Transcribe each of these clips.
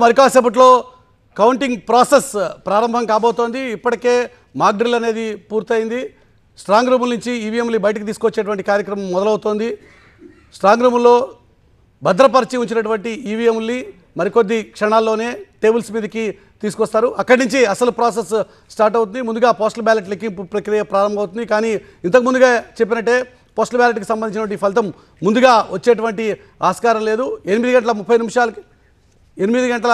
మరికాసేపట్లో counting process ప్రారంభం కాబోతోంది. ఇప్పటికే మాక్ డ్రిల్ అనేది పూర్తయింది. స్ట్రాంగ్ రూముల నుంచి ఈవీఎంలు బయటకు తీసుకొచ్చేటువంటి కార్యక్రమం మొదలవుతోంది. స్ట్రాంగ్ రూముల్లో భద్రపరిచి ఉంచినటువంటి ఈవీఎంల్ని మరికొద్ది క్షణాల్లోనే టేబుల్స్ మీదకి తీసుకొస్తారు. అక్కడి నుంచి అసలు ప్రాసెస్ స్టార్ట్ అవుతుంది. ముందుగా పోస్టల్ బ్యాలెట్ లెక్కింపు ప్రక్రియ ప్రారంభమవుతుంది. కానీ ఇంతకు ముందుగా చెప్పినట్టే పోస్టల్ బ్యాలెట్కి సంబంధించినటువంటి ఫలితం ముందుగా వచ్చేటువంటి ఆస్కారం లేదు. 8 గంటల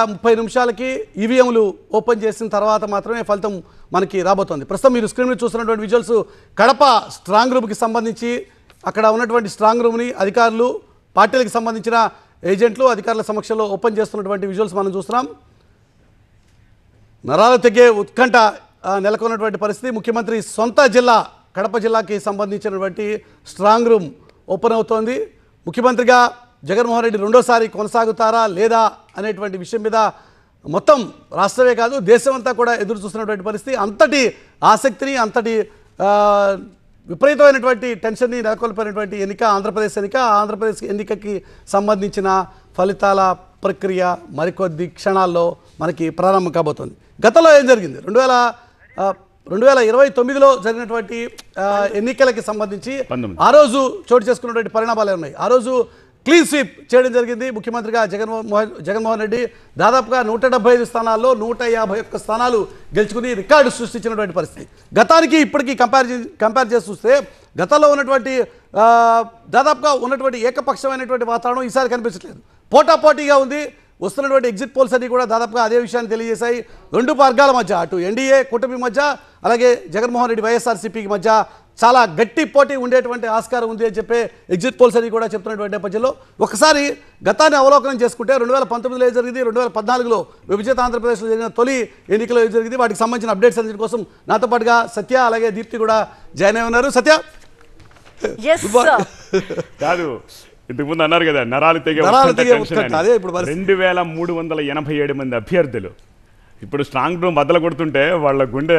30 నిమిషాలకి ఈవీఎంలు ఓపెన్ చేసిన తర్వాత మాత్రమే ఫలితం మనకి రాబోతోంది. ప్రస్తుతం మీరు స్క్రీన్ మీద చూస్తున్నటువంటి విజువల్స్ కడప స్ట్రాంగ్ రూమ్కి సంబంధించి అక్కడ ఉన్నటువంటి స్ట్రాంగ్ రూమ్ని అధికారులు, పార్టీలకు సంబంధించిన ఏజెంట్లు, అధికారుల సమక్షంలో ఓపెన్ చేస్తున్నటువంటి విజువల్స్ మనం చూస్తున్నాం. నరాలు తెగే ఉత్కంఠ నెలకొన్నటువంటి పరిస్థితి. ముఖ్యమంత్రి సొంత జిల్లా కడప జిల్లాకి సంబంధించినటువంటి స్ట్రాంగ్ రూమ్ ఓపెన్ అవుతోంది. ముఖ్యమంత్రిగా జగన్మోహన్ రెడ్డి రెండోసారి కొనసాగుతారా లేదా అనేటువంటి విషయం మీద మొత్తం రాష్ట్రమే కాదు దేశమంతా కూడా ఎదురు చూస్తున్నటువంటి పరిస్థితి. అంతటి ఆసక్తిని, అంతటి విపరీతమైనటువంటి టెన్షన్ని నెలకొల్పినటువంటి ఎన్నిక ఆంధ్రప్రదేశ్ ఎన్నిక. ఆంధ్రప్రదేశ్ ఎన్నికకి సంబంధించిన ఫలితాల ప్రక్రియ మరికొద్ది క్షణాల్లో మనకి ప్రారంభం కాబోతోంది. గతంలో ఏం జరిగింది? 2029లో జరిగినటువంటి ఎన్నికలకి సంబంధించి ఆ రోజు చోటు చేసుకున్నటువంటి పరిణామాలు ఉన్నాయి. ఆ రోజు క్లీన్ స్వీప్ చేయడం జరిగింది. ముఖ్యమంత్రిగా జగన్మోహన్ రెడ్డి దాదాపుగా 175 స్థానాల్లో 151 స్థానాలు గెలుచుకుని రికార్డు సృష్టించినటువంటి పరిస్థితి. గతానికి ఇప్పటికీ కంపేర్ చేసి చూస్తే గతంలో ఉన్నటువంటి దాదాపుగా ఉన్నటువంటి ఏకపక్షమైనటువంటి వాతావరణం ఈసారి కనిపించట్లేదు. పోటాపోటీగా ఉంది. వస్తున్నటువంటి ఎగ్జిట్ పోల్స్ అన్ని కూడా దాదాపుగా అదే విషయాన్ని తెలియజేశాయి. రెండు వర్గాల మధ్య, అటు ఎన్డీఏ కూటమి మధ్య, అలాగే జగన్మోహన్ రెడ్డి వైఎస్ఆర్సీపీకి మధ్య చాలా గట్టి పోటీ ఉండేటువంటి ఆస్కారం ఉంది అని చెప్పే ఎగ్జిట్ పోల్స్ అని కూడా చెప్తున్నటువంటి నేపథ్యంలో ఒకసారి గతాన్ని అవలోకనం చేసుకుంటే 2019లో ఏం జరిగింది, 2014లో విభజిత ఆంధ్రప్రదేశ్లో జరిగిన తొలి ఎన్నికలో ఏం జరిగింది, వాటికి సంబంధించిన అప్డేట్స్ అన్నిటి కోసం నాతో పాటుగా సత్య అలాగే దీప్తి కూడా జాయిన్ అయి ఉన్నారు. సత్య, కాదు ఇంతకు ముందు అన్నారు కదా నరాలు తెగే 2387 మంది అభ్యర్థులు ఇప్పుడు స్ట్రాంగ్ రూమ్ బద్దలు కొడుతుంటే వాళ్ళ గుండె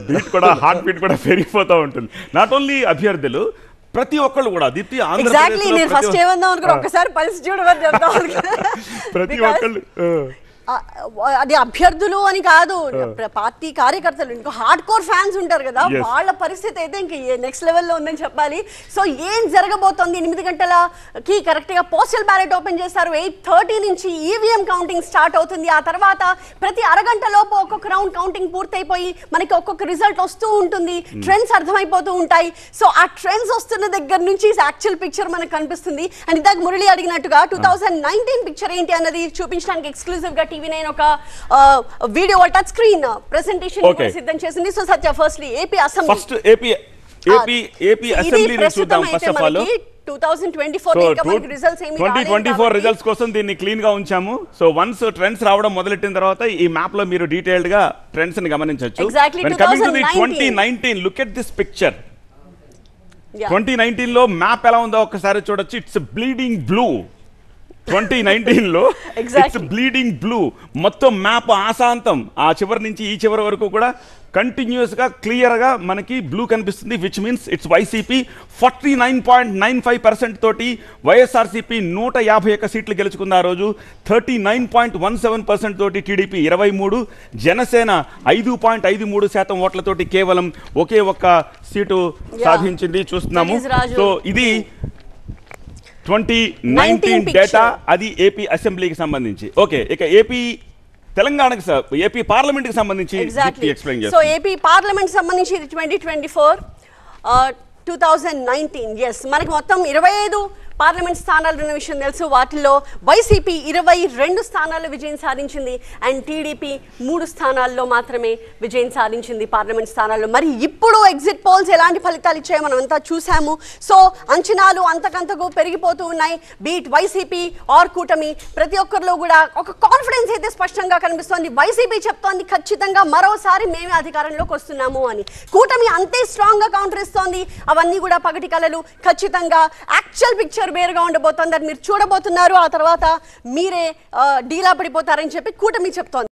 బీట్ కూడా, హార్ట్ బీట్ కూడా పెరిగిపోతూ ఉంటుంది. నాట్ ఓన్లీ అభ్యర్థులు, ప్రతి ఒక్కళ్ళు కూడా దీప్తి ప్రతి ఒక్కళ్ళు అది అభ్యర్థులు అని కాదు, పార్టీ కార్యకర్తలు, ఇంకా హార్డ్ కోర్ ఫ్యాన్స్ ఉంటారు కదా, వాళ్ళ పరిస్థితి అయితే ఇంకా నెక్స్ట్ లెవెల్లో ఉందని చెప్పాలి. సో ఏం జరగబోతోంది? 8 గంటలకి కరెక్ట్గా పోస్టల్ బ్యాలెట్ ఓపెన్ చేశారు. 8:30 నుంచి ఈవీఎం కౌంటింగ్ స్టార్ట్ అవుతుంది. ఆ తర్వాత ప్రతి అరగంట లోపు ఒక్కొక్క రౌండ్ కౌంటింగ్ పూర్తయిపోయి మనకి ఒక్కొక్క రిజల్ట్ వస్తూ ఉంటుంది. ట్రెండ్స్ అర్థమైపోతూ ఉంటాయి. సో ఆ ట్రెండ్స్ వస్తున్న దగ్గర నుంచి యాక్చువల్ పిక్చర్ మనకు కనిపిస్తుంది. అండ్ ఇందాక మురళి అడిగినట్టుగా 2019 పిక్చర్ ఏంటి అన్నది చూపించడానికి ఎక్స్క్లూజివ్ గా టీవీ9 ఒక వీడియో టచ్ స్క్రీన్ ప్రెజెంటేషన్ సిద్ధం చేసింది. So Satya, firstly AP assembly, first AP అసెంబ్లీని చూద్దాం. ఫస్ట్ ఆఫ్ ఆల్ 2024 రిజల్ట్స్ కోసం దీన్ని క్లీన్ గా ఉంచాము. సో వన్స్ ట్రెండ్స్ రావడం మొదలెట్టిన తర్వాత ఈ మ్యాప్ లో మీరు డీటెయిల్డ్ గా ట్రెండ్స్ ని గమనించవచ్చు. Coming to the 2019, look at this picture. 2019 లో మ్యాప్ ఎలా ఉందో ఒక్కసారి చూడొచ్చు. It's bleeding blue. 2019లో ఇట్స్ బ్లీడింగ్ బ్లూ. మొత్తం మ్యాప్ ఆశాంతం ఆ చివరి నుంచి ఈ చివరి వరకు కూడా కంటిన్యూస్ గా క్లియర్ గా మనకి బ్లూ కనిపిస్తుంది. విచ్ మీన్స్ ఇట్స్ వైసీపీ 49.95% తోటి వైఎస్ఆర్సీపీ 151 సీట్లు గెలుచుకుంది. ఆ రోజు 39.17% తోటి టీడీపీ 23, జనసేన 5.53% ఓట్లతోటి కేవలం ఒకే ఒక్క సీటు సాధించింది చూస్తున్నాము. సో ఇది 2019 డేటా, అది ఏపీ అసెంబ్లీకి సంబంధించి. ఓకే, ఇక తెలంగాణకి ఏపీ పార్లమెంట్ కి సంబంధించి ఎక్స్ప్లెయిన్ చేస్తాను. సో ఏపీ పార్లమెంట్ సంబంధించి 2019 ఎస్, మనకి మొత్తం 25 పార్లమెంట్ స్థానాలు ఉన్న విషయం తెలుసు. వాటిల్లో వైసీపీ 22 స్థానాల్లో విజయం సాధించింది. అండ్ టీడీపీ 3 స్థానాల్లో మాత్రమే విజయం సాధించింది పార్లమెంట్ స్థానాల్లో. మరి ఇప్పుడు ఎగ్జిట్ పోల్స్ ఎలాంటి ఫలితాలు ఇచ్చాయో మనం అంతా చూసాము. సో అంచనాలు అంతకంతకు పెరిగిపోతూ ఉన్నాయి. బీట్ వైసీపీ ఆర్ కూటమి, ప్రతి ఒక్కరిలో కూడా ఒక కాన్ఫిడెన్స్ అయితే స్పష్టంగా కనిపిస్తోంది. వైసీపీ చెప్తోంది ఖచ్చితంగా మరోసారి మేమే అధికారంలోకి వస్తున్నాము అని. కూటమి అంతే స్ట్రాంగ్ గా కౌంటర్ ఇస్తోంది. అవన్నీ కూడా పగటి కలలు. ఖచ్చితంగా యాక్చువల్ పిక్చర్ వేరుగా ఉండబోతోంది. అది మీరు చూడబోతున్నారు. ఆ తర్వాత మీరే డీలా పడిపోతారని చెప్పి కూటమి చెప్తోంది.